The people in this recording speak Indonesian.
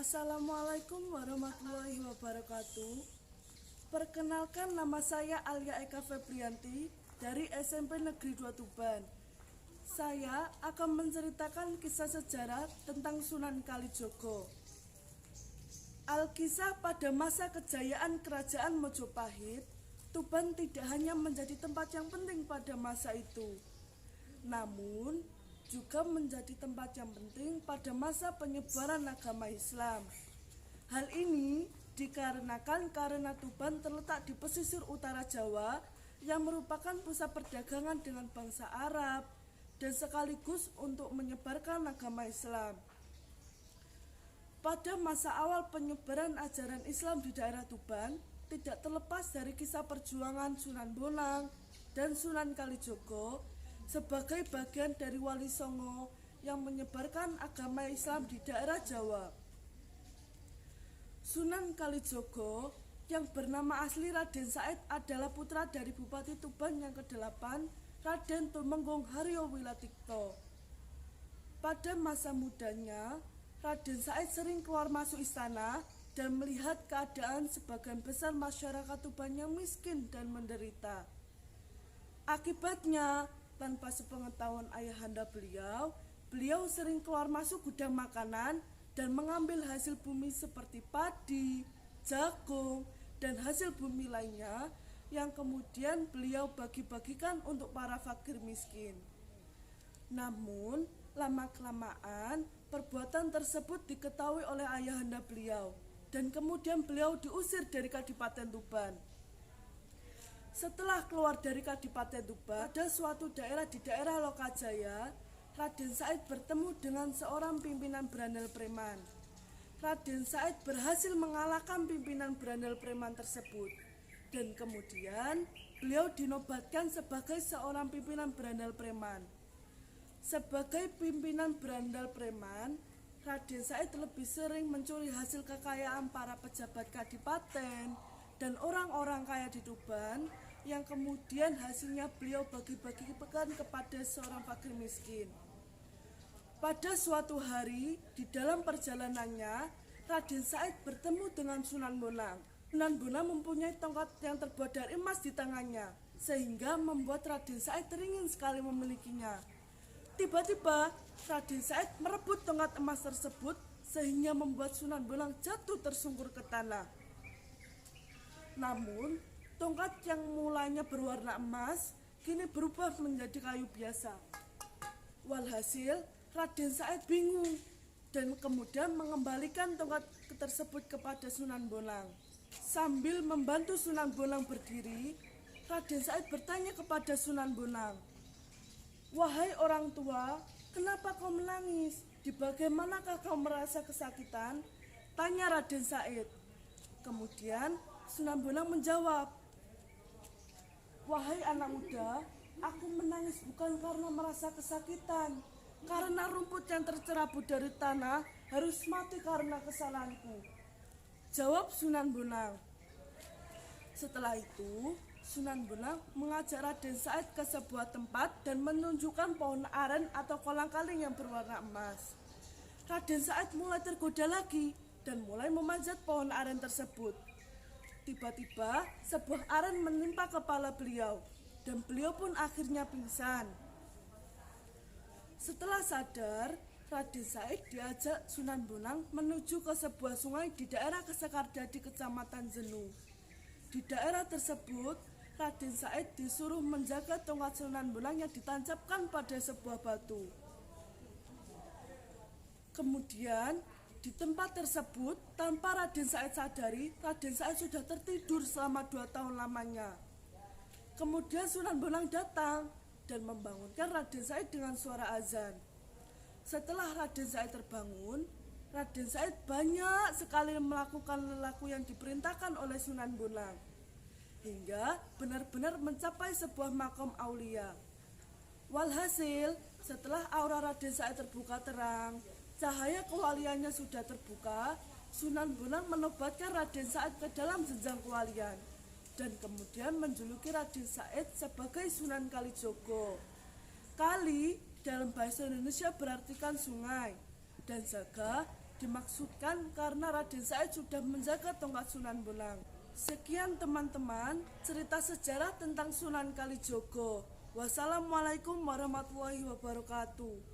Assalamualaikum warahmatullahi wabarakatuh. Perkenalkan, nama saya Alia Eka Febrianti dari SMP Negeri 2 Tuban. Saya akan menceritakan kisah sejarah tentang Sunan Kalijogo. Alkisah pada masa kejayaan Kerajaan Mojopahit, Tuban tidak hanya menjadi tempat yang penting pada masa itu, namun juga menjadi tempat yang penting pada masa penyebaran agama Islam. Hal ini dikarenakan karena Tuban terletak di pesisir utara Jawa yang merupakan pusat perdagangan dengan bangsa Arab dan sekaligus untuk menyebarkan agama Islam. Pada masa awal penyebaran ajaran Islam di daerah Tuban, tidak terlepas dari kisah perjuangan Sunan Bonang dan Sunan Kalijogo sebagai bagian dari Wali Songo yang menyebarkan agama Islam di daerah Jawa. Sunan Kalijogo yang bernama asli Raden Said adalah putra dari Bupati Tuban yang ke-8, Raden Tumenggung Haryo Wilatikto. Pada masa mudanya, Raden Said sering keluar masuk istana dan melihat keadaan sebagian besar masyarakat Tuban yang miskin dan menderita. Akibatnya, tanpa sepengetahuan ayahanda beliau sering keluar masuk gudang makanan dan mengambil hasil bumi seperti padi, jagung, dan hasil bumi lainnya yang kemudian beliau bagi-bagikan untuk para fakir miskin. Namun, lama-kelamaan perbuatan tersebut diketahui oleh ayahanda beliau dan kemudian beliau diusir dari Kadipaten Tuban. Setelah keluar dari Kadipaten Tuban, pada suatu daerah di daerah Lokajaya, Raden Said bertemu dengan seorang pimpinan berandal preman. Raden Said berhasil mengalahkan pimpinan berandal preman tersebut, dan kemudian beliau dinobatkan sebagai seorang pimpinan berandal preman. Sebagai pimpinan berandal preman, Raden Said lebih sering mencuri hasil kekayaan para pejabat kadipaten dan orang-orang kaya di Tuban, yang kemudian hasilnya beliau bagi-bagikan kepada seorang fakir miskin. Pada suatu hari, di dalam perjalanannya, Raden Said bertemu dengan Sunan Bonang. Sunan Bonang mempunyai tongkat yang terbuat dari emas di tangannya, sehingga membuat Raden Said teringin sekali memilikinya. Tiba-tiba, Raden Said merebut tongkat emas tersebut, sehingga membuat Sunan Bonang jatuh tersungkur ke tanah. Namun, tongkat yang mulanya berwarna emas kini berubah menjadi kayu biasa. Walhasil, Raden Said bingung dan kemudian mengembalikan tongkat tersebut kepada Sunan Bonang. Sambil membantu Sunan Bonang berdiri, Raden Said bertanya kepada Sunan Bonang, "Wahai orang tua, kenapa kau menangis? Di bagaimanakah kau merasa kesakitan?" tanya Raden Said. Kemudian Sunan Bonang menjawab, "Wahai anak muda, aku menangis bukan karena merasa kesakitan, karena rumput yang tercerabut dari tanah harus mati karena kesalahanku," jawab Sunan Bonang. Setelah itu, Sunan Bonang mengajak Raden Said ke sebuah tempat dan menunjukkan pohon aren atau kolang-kaling yang berwarna emas. Raden Said mulai tergoda lagi dan mulai memanjat pohon aren tersebut. Tiba-tiba, sebuah aren menimpa kepala beliau, dan beliau pun akhirnya pingsan. Setelah sadar, Raden Said diajak Sunan Bonang menuju ke sebuah sungai di daerah Sekardadi, Kecamatan Jenu. Di daerah tersebut, Raden Said disuruh menjaga tongkat Sunan Bonang yang ditancapkan pada sebuah batu. Kemudian, di tempat tersebut, tanpa Raden Said sadari, Raden Said sudah tertidur selama 2 tahun lamanya. Kemudian Sunan Bonang datang dan membangunkan Raden Said dengan suara azan. Setelah Raden Said terbangun, Raden Said banyak sekali melakukan lelaku yang diperintahkan oleh Sunan Bonang, hingga benar-benar mencapai sebuah makom aulia. Walhasil, setelah aura Raden Said terbuka terang, cahaya kewaliannya sudah terbuka, Sunan Bonang menobatkan Raden Said ke dalam jenjang kewalian dan kemudian menjuluki Raden Said sebagai Sunan Kalijogo. Kali dalam bahasa Indonesia berartikan sungai dan jaga dimaksudkan karena Raden Said sudah menjaga tongkat Sunan Bonang. Sekian teman-teman, cerita sejarah tentang Sunan Kalijogo. Wassalamualaikum warahmatullahi wabarakatuh.